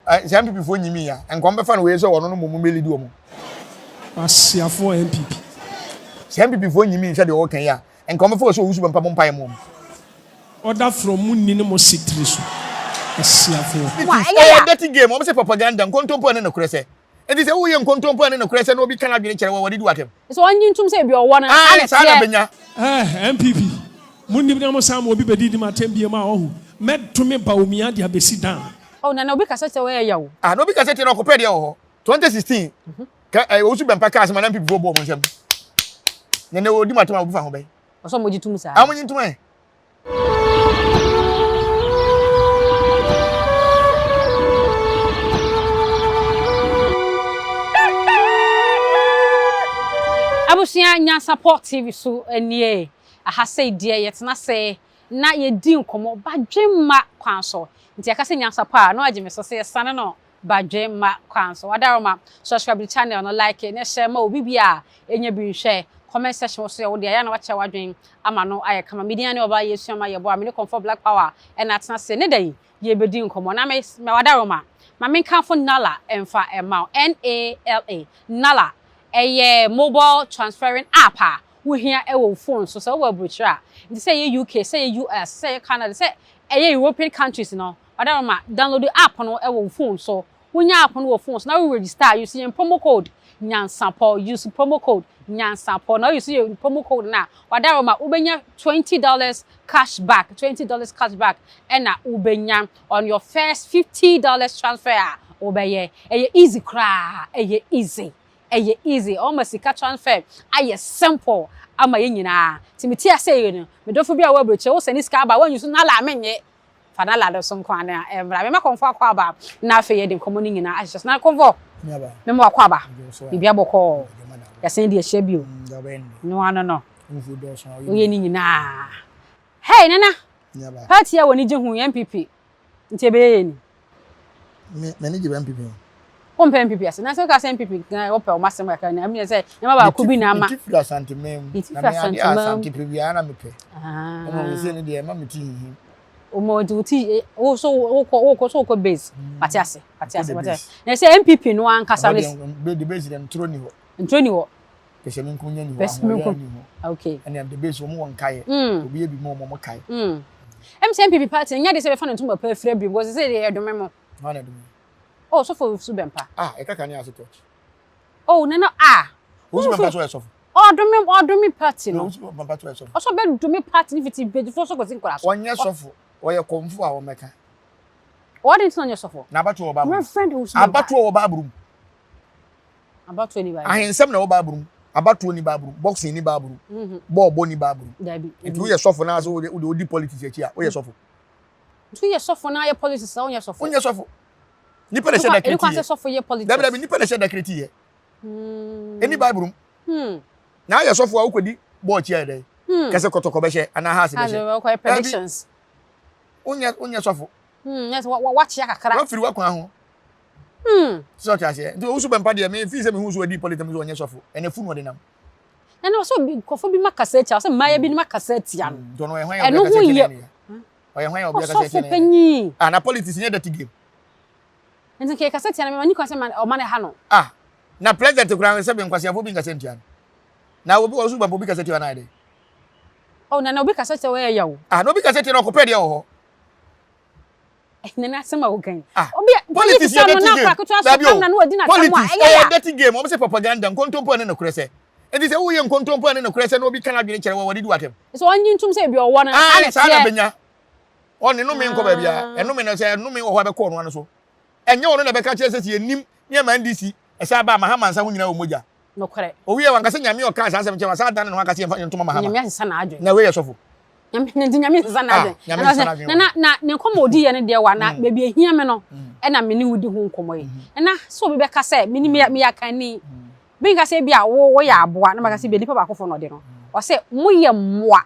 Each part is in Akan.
Some people for Nimia and come back away so on no mummy do. Asiafo MPP. Some people for Nimia said the okay ya and come before so Owusu Bempah Pai mom. Order from Munni mo sitrisu. Asiafo. Dirty game, almost propaganda and contemporary and no cresse. And they say, oh, young contemporary and no cresse, no be cannot be what did what him. So one you to say your one MPP. Munni mo sam obi bedi ma tembi ma ohu. Med to me ba omia dia be sit down. Oh, na be cassette way yaw. Ah, no be cassette no kopedi ho. 2016. Owusu Bempah cars man people go bomb nsem. Na na odi matoma obufa ho be. Oso mo jitum sa. Amunyi ntuma. Abusia Nyansapo TV so enie. Aha say die yetna say na ye di nkomo badwemma kwan so. Nti aka say Nyansapo a no agye me so say sane no badwemma kwan so. Wadaroma subscribe to channel no like na share ma obi bia enya bi nhwe comment section so ye wo de ya na wache wadwen ama no aye kama media ne oba yesu ama ye bo amene comfort black power and atna say ne dan ye bedi nkomo na me wadaroma ma me kan fo nala emfa ema NALA nala eye mobile transferring app we here e phone so we butcher they say UK say US say Canada say European countries no other ma download the app no e phone so when your app no phone so now we register you see promo code Nyansapo use promo code Nyansapo now you see promo code na other ma ubenya $20 cash back and na ubenya on your first $50 transfer obeye easy cra easy almost ka transfer aye simple ama ye nyina timiti ase no me dofo bia wa broche wo sani ska ba wan yusu na la menye fa na la do so nkwa na emra me makonfo akwa ba na afa ye de nkomo ni nyina ahye na konfo me mo akwa ba bibia boko ya sen de ahye bio no wo ye ni nyina hey nana party ya woni je hu MPP nti be ye ni me ni je MPP on MPP ase na so ka say MPP na wo pe o masem ka na me say na ba ko bi na ma itifra santimem na me santimem bia na me pe no we say ni de ma me ti hi o mo duty o so o ko base patiase na say MPP no an kasa the base dem troni ho pese min kunya ni ho okay and the base mo won kai obi e bi mo kai MPP party nya de say be fa no tuma pa free bi because say dey do memo na do oh so for Owusu Bempah e ka kan ya so touch oh no Owusu Bempah so so do me party no Owusu Bempah so so so be do me party if it be for so go sin kwara so onye sofo oye komfu a wo meka what is on your sofo na abatu wo ba my friend Owusu abatu wo ba brum abatu ni ba ahensem na wo ba brum abatu ni ba brum boxing ni ba brum bo ni ba brum dabi nti wo ye sofo na so wo di politics echi a wo ye sofo nti ye sofo na ye politics a wo ye sofo nipa le sheda kreti ye sofo ye politics dabi nipa le sheda kreti ye eni ba brum na ye sofo a wo kodi bo chi ede kese kotoko be she ana house be she as we predictions unya sofo yes watch ya kakara wa firi wa kwa ho so ta se do Owusu Bempah de me fi se me hu so di politics so onye sofo ene fu no de nam na no so bi kofo bi makasa tia so maya bi ni makasa tia no do no ehwan ya be kasa tia ne o ehwan ya obi kasa tia ne na politics nye that game nti ke kasa tia na me ni kwase man o man ha no na president kura se be nkwase afo bi kasa tia na obi Owusu Bempah bi kasa tia na ide na obi kasa tia we ya wo na obi kasa tia na okopede ho na sema ogan obi politics no na kwa kutu aso na no odi na tamwa politics that game o be say propaganda contemporary na kura se e say wo ye contemporary na kura se no obi kana dwene kire wo di watem so onyi ntum say bi o wo na ala na benya oni no me nko ba bia eno me na say eno me wo ho be ko no so enye wo no na be ka kire se se enim ne ma ndisi e say ba mahamansa ho nyina wo moja no kore o wi e wan ka se nyame o ka sa asem che wa sa dan no ka se ntoma mahama nyame asesa na adwe na we ye sofo nyame asesa na adwe na ne komo odi ye ne de wa na be bi ehia me no e na me ni wudi hu nkomo ye na so obi be ka se me ni me ya kan ni bi ka se bia wo ya aboa na ma ka se bi nipa ba kofo no de no o se mo ye moa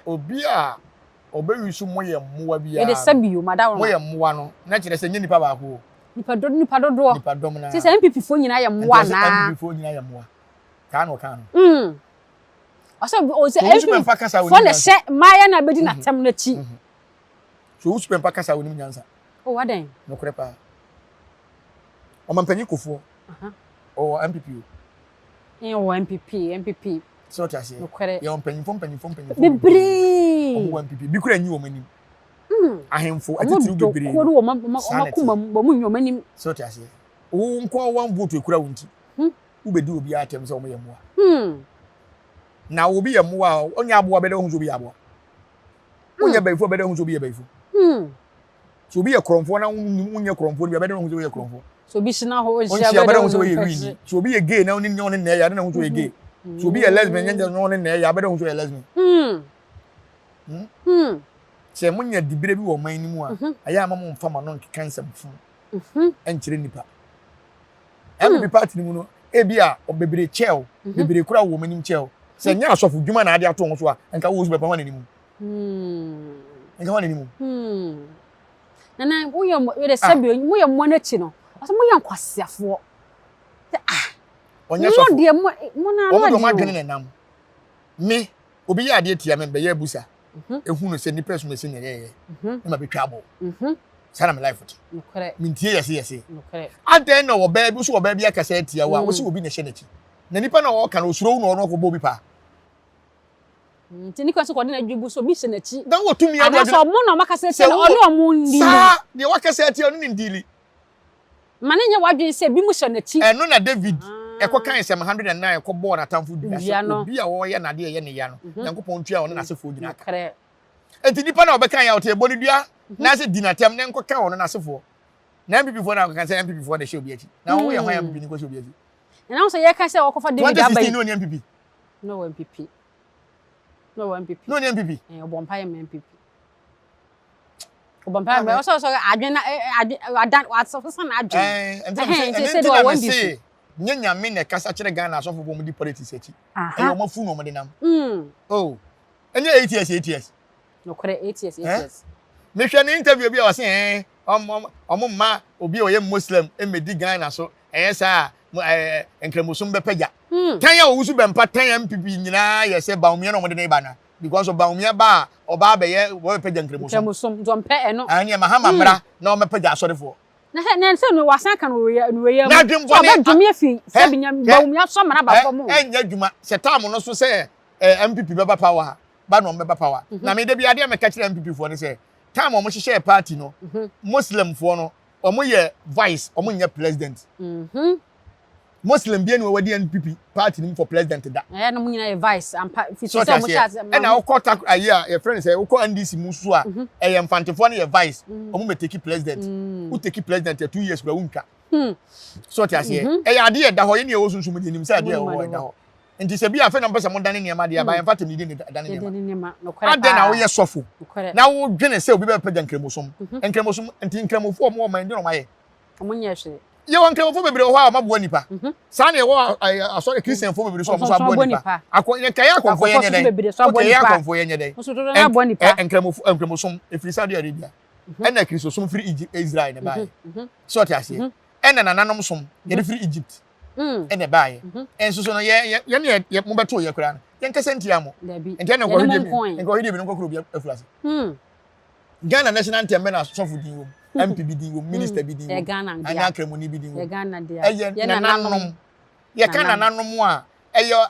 obi a obewi su mo ye moa bia e de sabio madam mo ye moa no na kire se nye nipa ba ko nipa dom na se MPP fo nyina ye moa na MPP fo nyina ye moa ka no o se MPP fo le se maya na bedi na tem na chi so Owusu Bempah kasa woni nyansa o waden no kure pa Omampanyi Kofo. Or MPP. MPP. So to say. Your penny. Bebre. MPP. Because you woman. Ahemfo atitiri bebre. Ko mama so to say. Wo nko one vote ekura wunti. Ubedi obi atem se omoyemo na obi yemo a onya aboa bede hu so bi aboa onya baifo bede hu so bi baifo so bi ye kromfo na unya kromfo bi bede hu so bi ye kromfo so bi sina ho ojia bede hu so ye rini so bi ye gay na oni na ya na hu so ye gay so bi ye lesbian nya no na ya bede hu so ye lesbian se munya dibire bi wo man ni mu a aya ma mo mfa ma no cancer fu enchire nipa MPP party ni mu no ebia obebre chel bebre kura wo manim chel se nya asofu dwuma na ade ato ho so a enka wo so bepa wan animu enka wan animu nana wo ye de sabi wo ye mo na chi no aso mo ye nkwasiafo onya sofu de mo na no de o ma dwene na nam me obi ya ade tia me be ye busa ehunu se ni person me se ne ye ma be twabo sana my life it mintie yesi aden na wo ba bi so wo ba bi akasa atia wa wo se obi na hye nachi na nipa na wo ka na osuro no no ko bo bi pa tini kwa so ko na dwubu so bi hye nachi dan wo tumi adu adu so mo na makasa atia na ono mo ndili sa de wakasa atia no ndili mane nya wadwen se bi mu hye nachi eno na David ekokan sem 109 ko bo na tamfo dua so obi a wo ye na de ye ne ya no yankopon tua wo na asefo dina ka enti nipa na obekan ya ote boni dua na se dinatem ne nkoka wo na asefo na MPP fo na kan se MPP fo de she obi achi na wo ye hwan MPP ni ko she obi achi na so ye ka se wo ko fa David abai no MPP no MPP no MPP obompa ye MPP obompa me so adwen na adan watso so na adwen enti se do wo say nyanya me ne kasa kire Ghana asofo bo mu di politics achi e wo mafu no mo de nam oh enye 8 years no kore 8 years me hwe ne interview bi a wase omo ma obi oye Muslim emedi Ghana so sa enkremosum bepaja kan ya Owusu Bempah 10 MPP nyina ye se baumia no mo de ba na because of baumia ba oba be ye wo bepaja enkremosum dompe eno anya mahama mra na o mepaja asorefo na se no wasan kan we ya na dwembo ne adwumi afi se binyam baumia so mara ba fo mo enya dwuma se tam no so se MPP beba power ba no beba power na me de bi ade me ka kire MPP fo ne se time omo hye party no Muslim fo no omo ye vice omo nye president Muslim bi ene wadi NPP party nim for president da no mo nyina ye vice ampa fi so mo sha na okota aye your friend say okọ NDC musu a ye mfantefo no ye vice omo me take president who take president 2 years kwa unka so ti ase ya ade ye da ho ye ne ye osunsun mu nim say ade ye wo da ho nti se bi afa na mpesa mo dane ne ma de ba en fatem ni dane ne ma ade na wo ye sofo na wo dwene se obi be pagya nkremosom nti nkremofo mo man de no ma ye omo nye hwe ye won kremofo bebre ho a mabo nipa sa na ye wo asori Christian fo bebre so mo so abo nipa akọ ye kai akonfo ye nyede okay ye akonfo ye nyede so to na abo nipa nkremosom efiri Saudi Arabia ena Christosom free Israel ne ba so ti ase ena nananom som ye free Egypt ene bae enso so no ye ne mo beto ye kura no ye nkese ntia mo enti na ko hidi bi no kokoro bi afurase Ghana national anthem na sofu din wo MPP din wo minister bi din wo anya kremoni bi din wo ye nananom ye kana nanom a eyo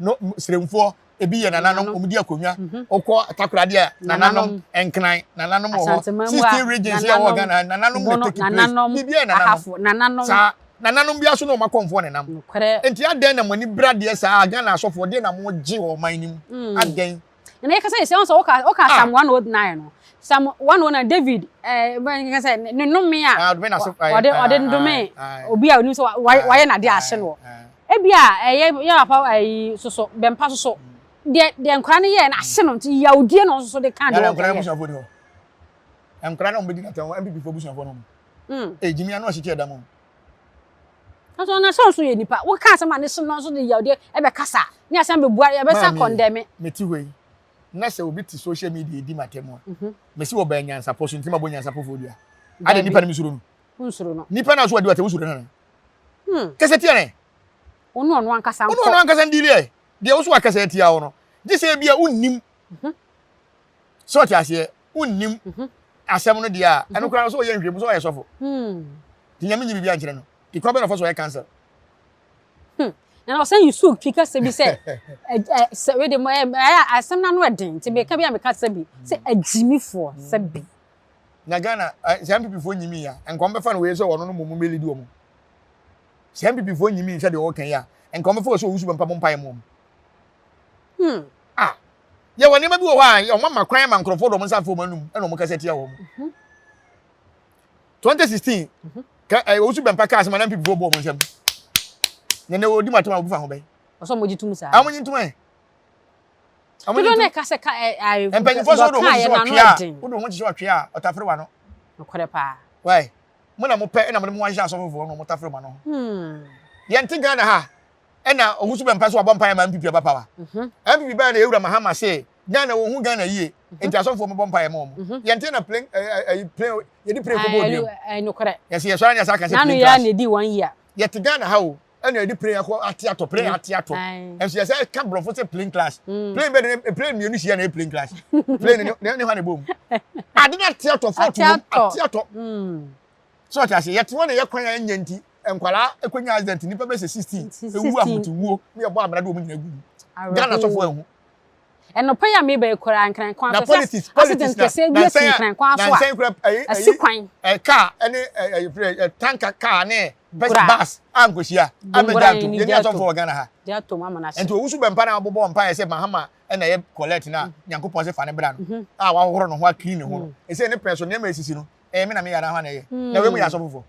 no sremfo ebi ye nananom omudi akonwa okọ takorade a nananom enkran nananom ho 16 regions ye wo Ghana nananom be take place bi ye nananom nananom bia so no makonfo ne nam enti aden na mani brade sa Ghana asofo de na mo gi o man nim aden na ye ka say so oka Sam 109 no Sam 109 David ka say ne no me a ode ndome obi a oni so waye na de ahye no e bia ye papa so Bempah so de nkra ne ye na ahye no nti ya odie no so de kan de nkra busan fo no nkra na ombedi na tan MPP fo busan fo no jimi anu ahye da mo so na so ye nipa wo ka asema ne so no so de ya odie e be kasa ni asem be bua ye be sa condemn meti hoi na se obi ti social media edi matemo mesi wo ba Nyansapo so ntima bo Nyansapo fo dia ade nipa na misuro no nipa na so ade wata usuro na kese tie ne ono ankasa nko ono ankasa ndili e de wo so akasa tie awo no je se bia unnim so ti ase unnim asem no dia eno kra so ye nhwem so ye sofo ti nyame nyi bibia nkire no the problem of us were cancel. Na o say you so twika se bi say se we de mo asem na no den ti be ka bi ameka se bi say agimifo se bi na Ghana some people for nyimi ya enkom be fa no we so wono no mo melidi o mo some people for nyimi se de o kan ya enkom be fa so Owusu Bempah mo mpae mo ye woni ma bi wo ha o mama kwan ma nkrofo do mo sa fo manum e no mo kase tia wo mo 2016 ka Owusu Bempah ka asema na people bo mo nsem nene odi matoma obufa ho be oso mo jitum sa amonyi ntuma amonyi ntuma ka se ka empanyi fo so do mo so atwea wo do mo so atwea otafere wa no okore pa why mo na mo pe na mo mo wan sha so fo no mo tafere ma no ye nti Ghana ha ena Owusu Bempah so abompa ma MPP abapa wa MPP ba na ewura mahama se Ghana wo hu Ghana yie enti asofo mo bompa ma mo ye nti na plane ye di plane ko bodu no kore yes ye so anya sa ka se plane na no ya na di 1 year ye ti Ghana ha o ena edi plane ko atiato plane atiato enso ye say ka brofo se plane class plane be plane mienu hia na plane class plane ne ha ne bom ade na atiato for to atiato so ta se ye ti wona ye kwan anya nti enkwala ekwanya accident ni pa be 16 ewu amutuwo me bo amrade o nyina gu Ghana so fo ehu eno pa ya me be kora nkran kwan so accident kese bi esi nkran kwan so a kwan car ene tanker car ne bus ankohia abedato ye ni so fo Ghana ha dia to mama na se enti Owusu Bempah na bobo mpa ye se mahama ena ye collect na Nyankopon se fa ne bra no a wa horo no ho clean ne ho e se ne preso ne ma esisi no me na me yara ho na ye na we mu ya so fofo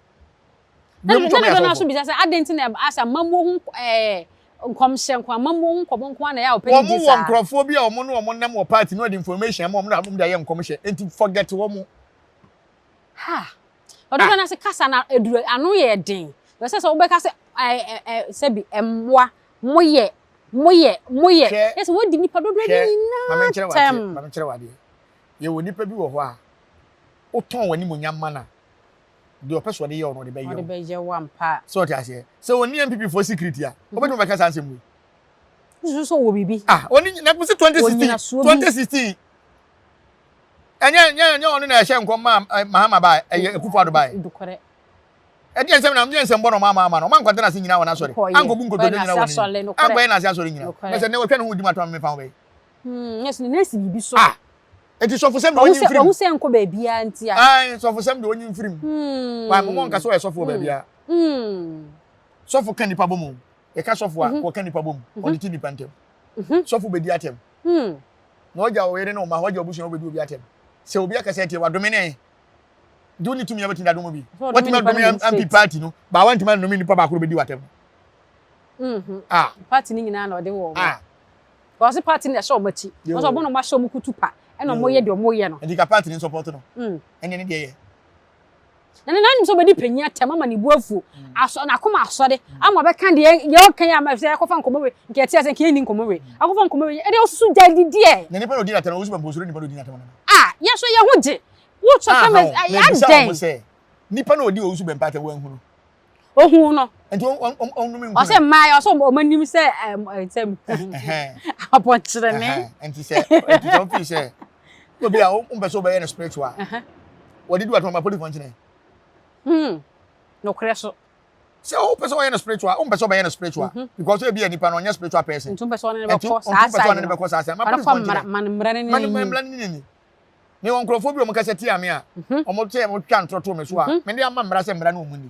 na na so bi say adenti na asa mamwo hu nkomhye nkwa mamwo hu nkobonko na ya openi disa wo nkrofo bi a omo no omo nam wo party no the information mo na da ye nkomhye enti forget wo mo ha odo na se kasa na eduru anu ye den we say so obeka se se bi emwa moye yes wo di nipa dodo ni na mama nkyere wade ye wo nipa bi wo ho a o ton wani mo nyamma na de opeso de ye ono de be ye o de be je wampa so ti ase so oni MPP for security a obedu be kasa ansem we so wo bibi oni na ko se 2016 enya ono na ehye nkom mahama ba ekufu ado ba dukore e di ensem na mje ensem bono mama no man kwanta na se nyina wona sori ango bu nkodo nyina wona ango e na se asori nyina na se ne wo twa no hu di matwa me fa we yes ni nesi bibi so enti so for sem do onyi mfrim wo se enko ba bia nti so for sem do onyi mfrim wa mo nka so e so for ba bia so for kan nipa bom e ka so for ko kan nipa bom on ti nipa ntem so for be di atem no ja wo yere no ma ho ja obusun obedu obi atem se obi aka se tie wa domine do ni tumi yabetin da domo bi what ma domine MP party no ba want man domine nipa ba ko be di watem party ni nyina na ode wo ko se party na show machi wo so bono ma show mu kutupa e no moye de moye no e ka party ni support no ene ne de ye na nim so be di panyi atem ama ni buafu aso na akoma asode ama be kan de ye okan ya ma se akofa nkomowe nke tie se nke ni nkomowe akofa nkomowe e de osusu jadi die na nipa no di na tan Owusu Bempah osoro nipa no di na tan ya so ye ho je wo so kama aden nipa no di Owusu Bempah ta wan hunu ohun no enti onu mi o se mai o so o manim se tem aponchire ne enti don fi se obi a o mbe so be na spiritual what did you at my police function no kreso se o person na spiritual o mbe so be na spiritual because e be nipa no nya spiritual person ntum person ne be ko sa ma police function man mrane ni me won krofo bi o mo kase ti ame a o mo twa ntroto me so a me de ama mra se mra na o mu ni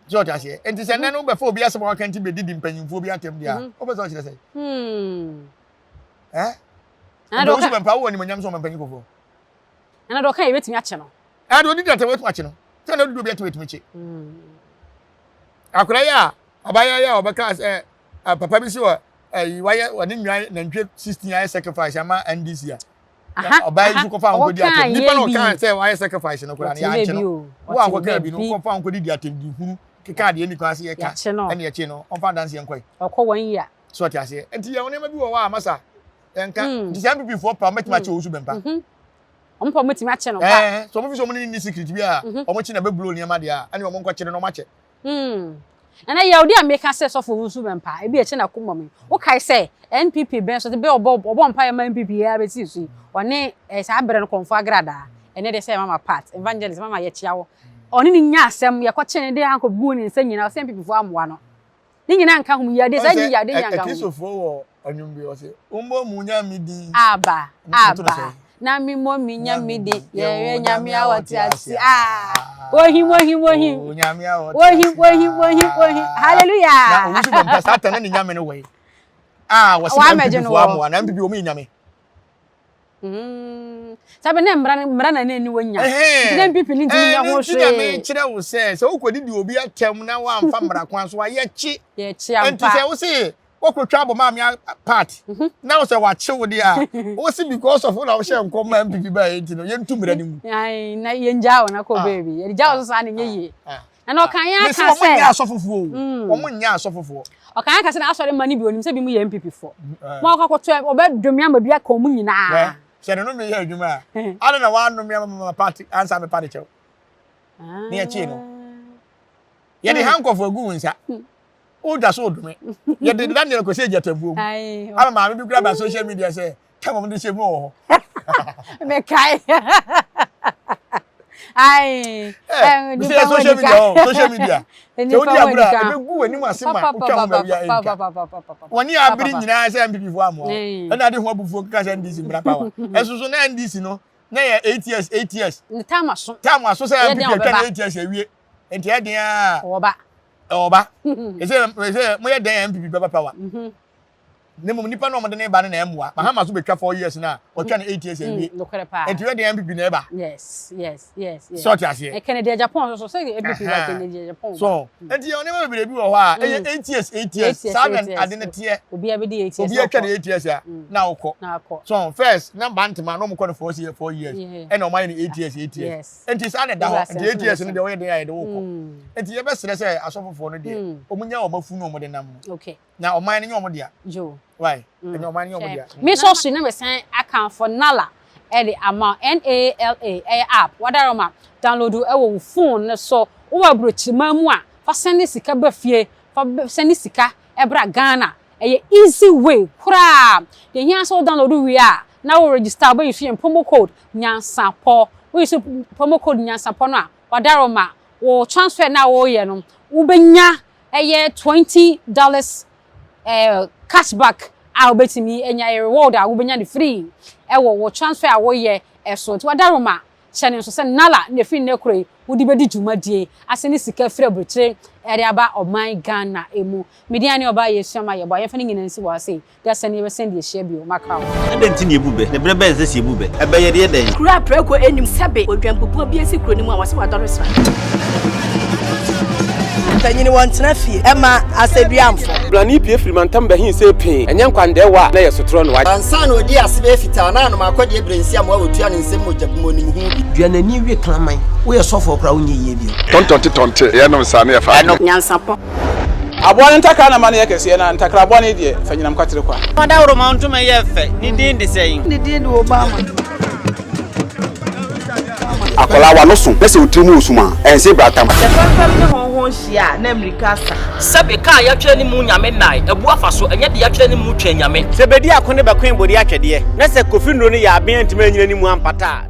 George ase enti se nanu be fo obi asem wa kanti be didi mpanyimfo bi atem dia o be so kire se ana do Owusu Bempah wo ni mo nyam so mpanyimfo fo ana do kan e betimi ache no do didi atem betimi ache no se na do bi atem betimi che akura ya abaya ya obeka papa bi si wo waye wani nwa na ntwe 16 year sacrifice ama NDC a obaya ju ko fa nko di atem nipa no kan say waye sacrifice no kura na ya che no wo an ko ka bi no ko fa nko di atem di hunu kika de ni kwase ye ka ene ye che no on fa dance ye nkoi okọ 1 year so ti ase enti ye woni ma bi wo wa amasa enka di sam people for pa metima che Owusu Bempah on pa metima ache no pa so mo fi so mo ni secret bi a o mo chi na be blow ni ma de a ani o mo nko kire no ma che na ya odi ameka se so for Owusu Bempah e bi eche na komom wo kai se NPP ben so be obo mpa ya ma NPP ya be ti su one sa abre no konfo agrada ene de se mama part evangelist mama ye chia wo oni ni nya asem ye kwa chene de anko bu ni nsa nyina o se mpipifo amoa no ni nyina nka hu ya de sa yi ya de nya nka hu Akisofo wo anwumbi o se umbo mu nya midi aba na mi mo mi nya midi ye nyame awoti asi wohi nyame awoti wohi hallelujah na Owusu Bempah satan na ni nyame no we wo se mpipifo amoa na mpipi o mi nyame sabe ne mra na ni wonya tine mpipi ni ntimi nya ho hwe nyame kire wo se wokodi di obi atem na wa amfa mra kwan so ye chi ampa enti se wo se wokotwa aboma amia part na wo se wa chi wo dia wo se because of na wo hye nkom ma mpipi ba enti no ye ntumra ni mu ai na ye nja na ko baby ye nja so sa ne ye na no kan ya ka se nya asofofo o mo nya asofofo o kan ya ka se na asore mani bi onim se bi mu ye mpipi fo mo akwakoto obedwomia ma bi aka mu nyina se no me ye adwuma ana na wa no me ma party answer me party chew ne ya chi no ye de hankofo agu nsa o da so dume ye de Daniel ko se jatabuom ama ma me bi kura ba social media say come on this mo me kai ai social media se o dia bra e be gu ani asema utwa mo bia enka woni abiri nyina se mpipifo amo na de ho abufuo kaka se ndisi mbra pawa esusu na ndisi no na ye 8 years ni tamaso se mpipi twa 8 years awie enti e den a oba ese mo ye den mpipi baba pawa nemu nipa no mo de ne ba na emwa mahama so betwa 4 years na o twa na 8 years awie enti we den mpipi na eba yes so tiase e Canada Japan so say mpipi wa Canada Japan so enti oni ma bere bi wo ho a 8 years saben ade ne tie obi abedi 8 years obi atwa na 8 years na ukọ so first na bantima no mo ko 4 years e na o mai ni 8 years enti sa na da ho enti 8 years no de we de ya de ukọ enti ye be sere say asofofo no de omunya o mafu no mo de nam okay na o mai ni nyomo dia jo why enyo o mai ni nyomo dia me so so na me san account for nala e the amount NALA app wadaroma download e wo phone ne so wo abrochima mu a fa send sika ba fie fa send sika e bra Ghana e easy way kura de hia so download we a na wo register ba use promo code Nyansapo we use promo code Nyansapo no a wadaroma wo transfer na wo ye no wo benya e $20 cashback a obetimi enya reward a wo benya the free e wo transfer a wo ye so ti wadaroma chane so se nala ne fi ne kure wodi bedi dwumadie ase ne sika free abrotre e de aba oman Ghana emu media ne oba yesuama ye bo ye fa ne nyina nsi wa say da se ne be send ye share bi o maka wo enti ne ebube ne bre be se ebube e be ye de den kura preko enim sebe odwampopo bi esi kuro ni mu a wase wadore sra tanyini wantena fie ema aseduamfo blani pie frimantam be hin se pin enye nkwandewa na yesotro no wa ansa na odi asebe fita na no makode ebrensi am wa otua ne nsem mojabumo ni hu duanani wie klaman wo ye sofo kra wo nye ye bi tontonte ye no sa na ye fa Nyansapo abon ntakra na mane yekese na ntakra abon ne de fanyinam kwatere kwa wada ma ntoma ye fe ni din de sein ni din de Obama akola wa no so pese otrimu osuma ense bratam ne honhon hia na America sa sebe ka ya twa ni mu nyame nai ebu afa so enye de ya twa ni mu twa nyame sebedi akone be kwen bodi atwede na se kofi nro ni ya aben ntima nyina ni mu ampata